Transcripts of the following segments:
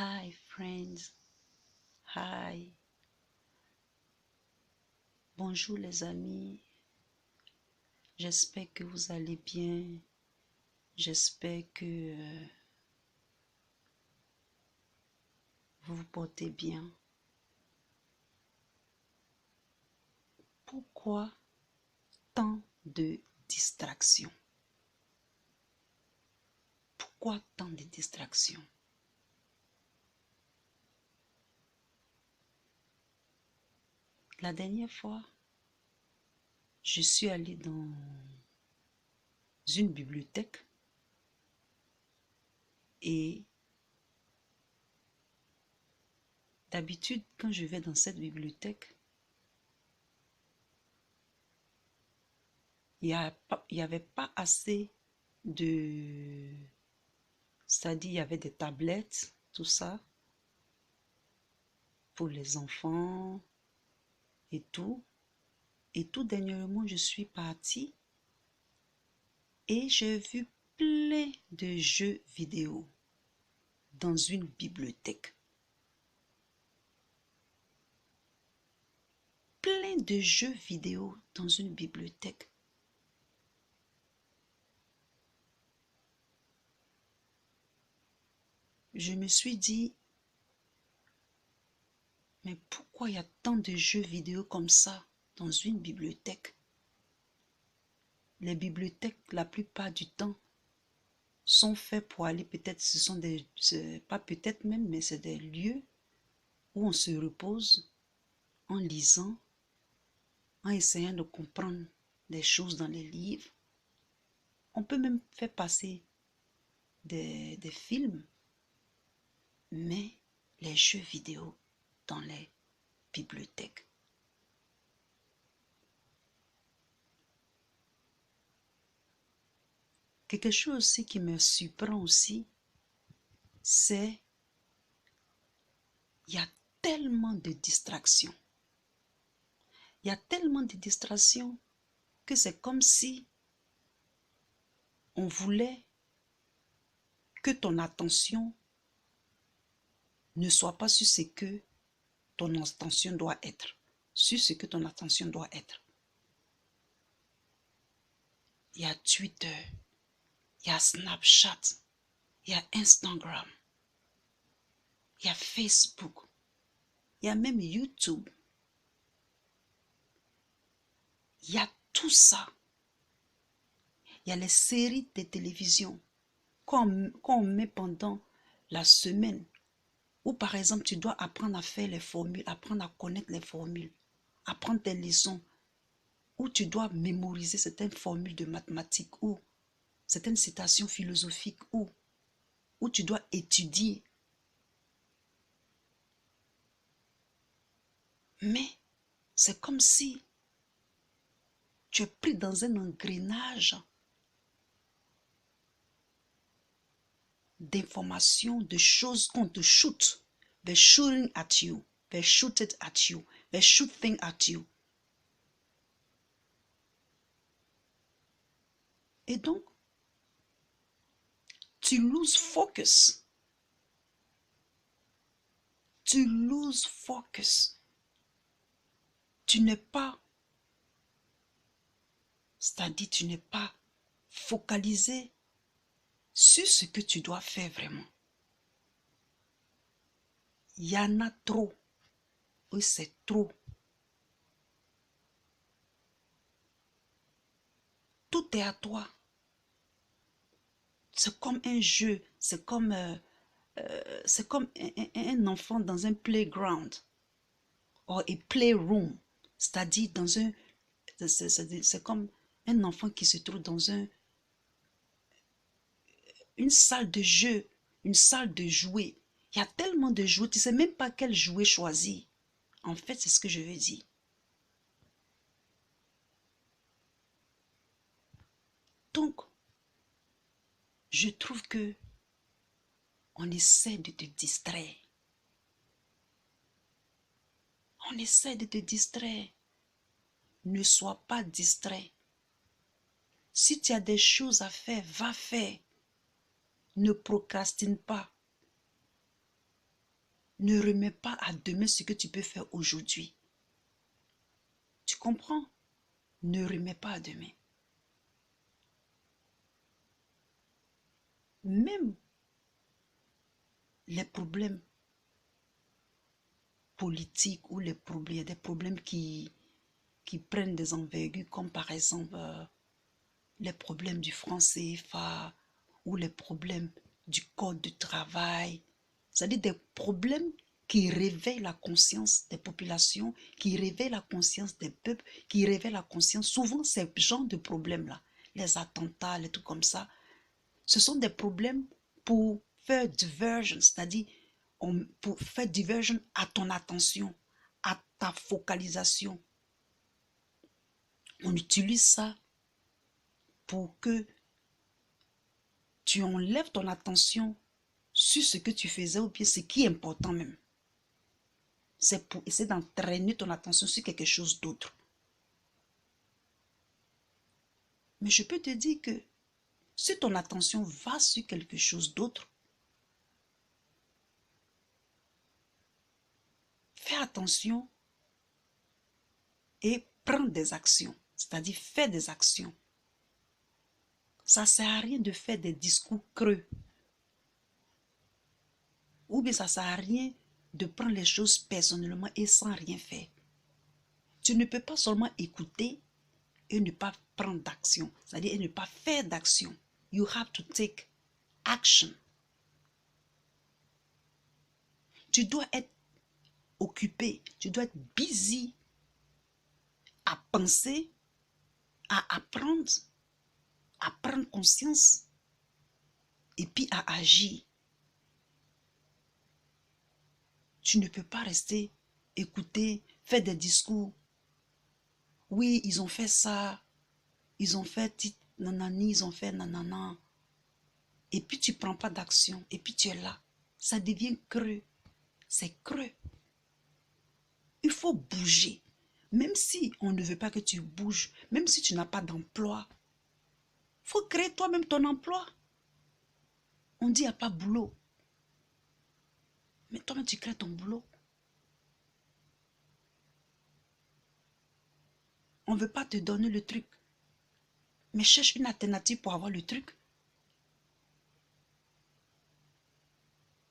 Hi friends, hi. Bonjour les amis, j'espère que vous allez bien, j'espère que vous vous portez bien. Pourquoi tant de distractions? Pourquoi tant de distractions? La dernière fois, je suis allée dans une bibliothèque et d'habitude, quand je vais dans cette bibliothèque, il n'y avait pas assez de... C'est-à-dire, il y avait des tablettes, tout ça, pour les enfants et tout. Et tout dernièrement, je suis partie et j'ai vu plein de jeux vidéo dans une bibliothèque. Plein de jeux vidéo dans une bibliothèque. Je me suis dit, mais pourquoi il y a tant de jeux vidéo comme ça dans une bibliothèque? Les bibliothèques, la plupart du temps, sont faits pour aller, peut-être, ce sont des, pas peut-être même, mais c'est des lieux où on se repose en lisant, en essayant de comprendre des choses dans les livres. On peut même faire passer des films, mais les jeux vidéo dans les bibliothèques. Quelque chose aussi qui me surprend aussi, c'est il y a tellement de distractions. Il y a tellement de distractions que c'est comme si on voulait que ton attention ne soit pas sur ce que ton attention doit être. Sur ce que ton attention doit être. Il y a Twitter, il y a Snapchat, il y a Instagram, il y a Facebook, il y a même YouTube. Il y a tout ça. Il y a les séries de télévision qu'on met pendant la semaine. Ou par exemple, tu dois apprendre à faire les formules, apprendre à connaître les formules, apprendre tes leçons. Ou tu dois mémoriser certaines formules de mathématiques ou certaines citations philosophiques ou tu dois étudier. Mais c'est comme si tu es pris dans un engrenage d'informations, de choses qu'on te shoot. They're shooting at you. They shoot it at you. They shoot things at you. Et donc, tu loses focus. Tu loses focus. Tu n'es pas, c'est-à-dire tu n'es pas focalisé sur ce que tu dois faire vraiment. Il y en a trop. Oui, c'est trop. Tout est à toi. C'est comme un jeu. C'est comme un enfant dans un playground. Or a playroom. C'est-à-dire dans un... C'est comme un enfant qui se trouve dans une salle de jeu, une salle de jouets. Il y a tellement de jouets, tu ne sais même pas quel jouet choisir. En fait, c'est ce que je veux dire. Donc, je trouve que on essaie de te distraire. On essaie de te distraire. Ne sois pas distrait. Si tu as des choses à faire, va faire. Ne procrastine pas. Ne remets pas à demain ce que tu peux faire aujourd'hui. Tu comprends? Ne remets pas à demain. Même les problèmes politiques ou les problèmes, des problèmes qui prennent des envergures, comme par exemple les problèmes du franc CFA ou les problèmes du code du travail, c'est-à-dire des problèmes qui réveillent la conscience des populations, qui réveillent la conscience des peuples, qui réveillent la conscience. Souvent, ces genres de problèmes-là, les attentats, les trucs comme ça, ce sont des problèmes pour faire diversion, c'est-à-dire pour faire diversion à ton attention, à ta focalisation. On utilise ça pour que tu enlèves ton attention sur ce que tu faisais ou bien ce qui est important même. C'est pour essayer d'entraîner ton attention sur quelque chose d'autre. Mais je peux te dire que si ton attention va sur quelque chose d'autre, fais attention et prends des actions, c'est-à-dire fais des actions. Ça ne sert à rien de faire des discours creux. Ou bien ça ne sert à rien de prendre les choses personnellement et sans rien faire. Tu ne peux pas seulement écouter et ne pas prendre d'action, c'est-à-dire et ne pas faire d'action. You have to take action. Tu dois être occupé, tu dois être busy à penser, à apprendre, à prendre conscience et puis à agir. Tu ne peux pas rester, écouter, faire des discours. Oui, ils ont fait ça, ils ont fait nanani, ils ont fait nanana. Et puis tu ne prends pas d'action, et puis tu es là. Ça devient creux. C'est creux. Il faut bouger. Même si on ne veut pas que tu bouges, même si tu n'as pas d'emploi, il faut créer toi-même ton emploi. On dit il n'y a pas boulot. Mais toi-même, tu crées ton boulot. On ne veut pas te donner le truc. Mais cherche une alternative pour avoir le truc.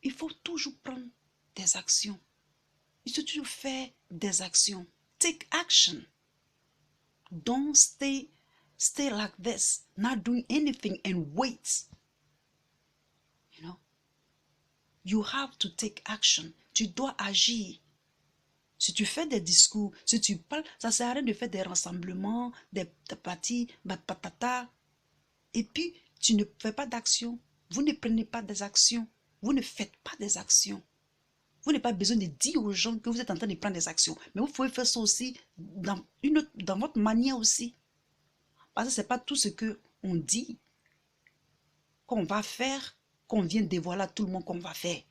Il faut toujours prendre des actions. Il faut toujours faire des actions. Take action. Don't stay like this, not doing anything and wait. You know? You have to take action. Tu dois agir. Si tu fais des discours, si tu parles, ça ne sert à rien de faire des rassemblements, des parties, patata. Et puis, tu ne fais pas d'action. Vous ne prenez pas des actions. Vous ne faites pas des actions. Vous n'avez pas besoin de dire aux gens que vous êtes en train de prendre des actions. Mais vous pouvez faire ça aussi dans votre manière aussi. Parce que ce n'est pas tout ce qu'on dit qu'on va faire, qu'on vient dévoiler à tout le monde qu'on va faire.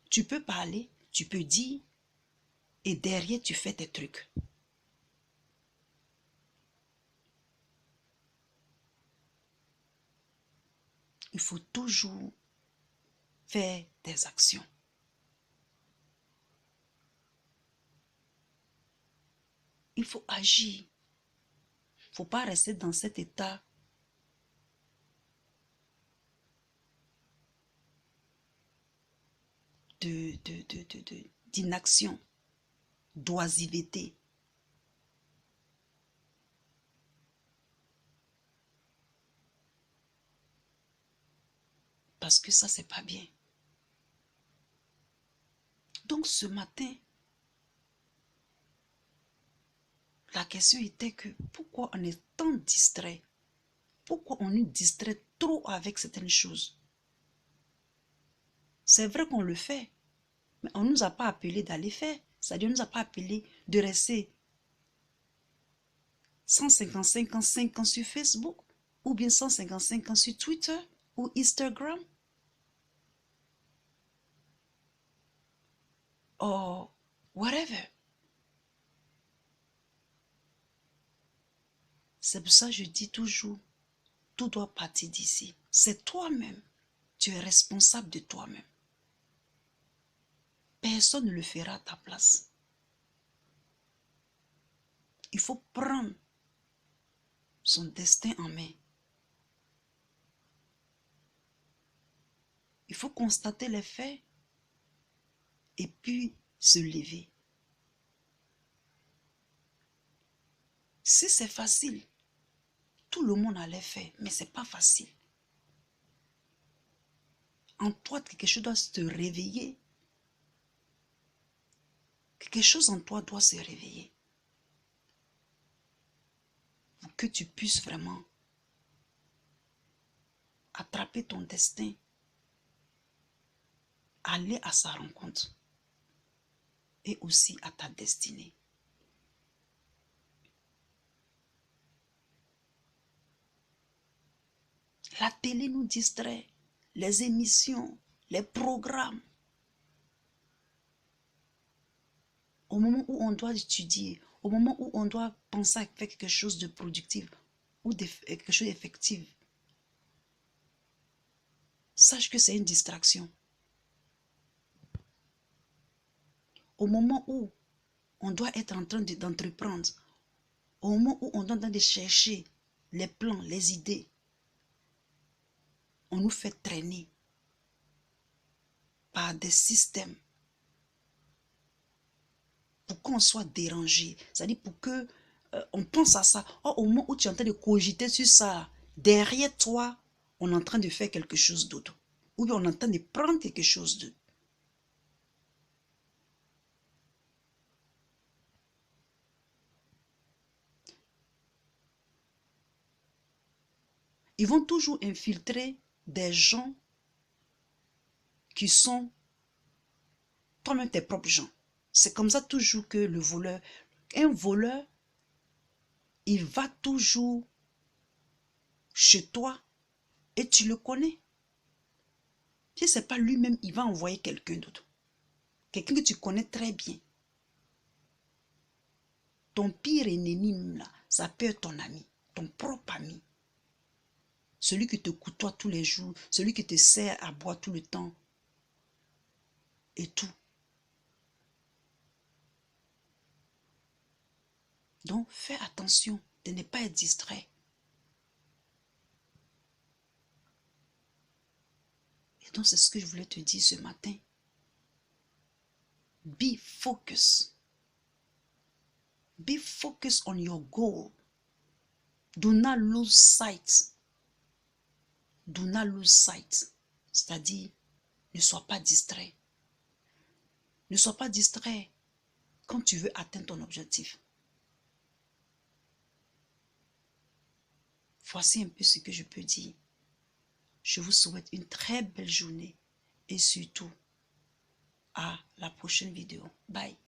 Tu peux parler, tu peux dire, et derrière tu fais tes trucs. Il faut toujours faire des actions. Il faut agir. Il ne faut pas rester dans cet état d'inaction, d'oisiveté. Parce que ça, c'est pas bien. Donc ce matin, la question était que pourquoi on est tant distrait? Pourquoi on nous distrait trop avec certaines choses? C'est vrai qu'on le fait, mais on ne nous a pas appelé d'aller faire. C'est-à-dire, on ne nous a pas appelé de rester 155 ans, 5 ans sur Facebook, ou bien 155 ans sur Twitter ou Instagram, or whatever. C'est pour ça que je dis toujours, tout doit partir d'ici. C'est toi-même. Tu es responsable de toi-même. Personne ne le fera à ta place. Il faut prendre son destin en main. Il faut constater les faits et puis se lever. Si c'est facile, tout le monde a les faits, mais ce n'est pas facile. En toi, quelque chose doit se réveiller. Quelque chose en toi doit se réveiller. Pour que tu puisses vraiment attraper ton destin, aller à sa rencontre et aussi à ta destinée. La télé nous distrait, les émissions, les programmes. Au moment où on doit étudier, au moment où on doit penser à faire quelque chose de productif ou quelque chose d'effectif, sache que c'est une distraction. Au moment où on doit être en train d'entreprendre, au moment où on est en train de chercher les plans, les idées, on nous fait traîner par des systèmes pour qu'on soit dérangé. C'est-à-dire pour que on pense à ça. Or, au moment où tu es en train de cogiter sur ça, derrière toi, on est en train de faire quelque chose d'autre. Ou bien on est en train de prendre quelque chose d'autre. Ils vont toujours infiltrer des gens qui sont toi-même tes propres gens. C'est comme ça toujours que le voleur, un voleur, il va toujours chez toi et tu le connais. Si ce n'est pas lui-même, il va envoyer quelqu'un d'autre. Quelqu'un que tu connais très bien. Ton pire ennemi, là, ça peut être ton ami, ton propre ami. Celui qui te côtoie tous les jours, celui qui te sert à boire tout le temps. Et tout. Donc, fais attention de ne pas être distrait. Et donc, c'est ce que je voulais te dire ce matin. Be focused. Be focused on your goal. Do not lose sight. Do not lose sight. C'est-à-dire, ne sois pas distrait. Ne sois pas distrait quand tu veux atteindre ton objectif. Voici un peu ce que je peux dire. Je vous souhaite une très belle journée et surtout à la prochaine vidéo. Bye.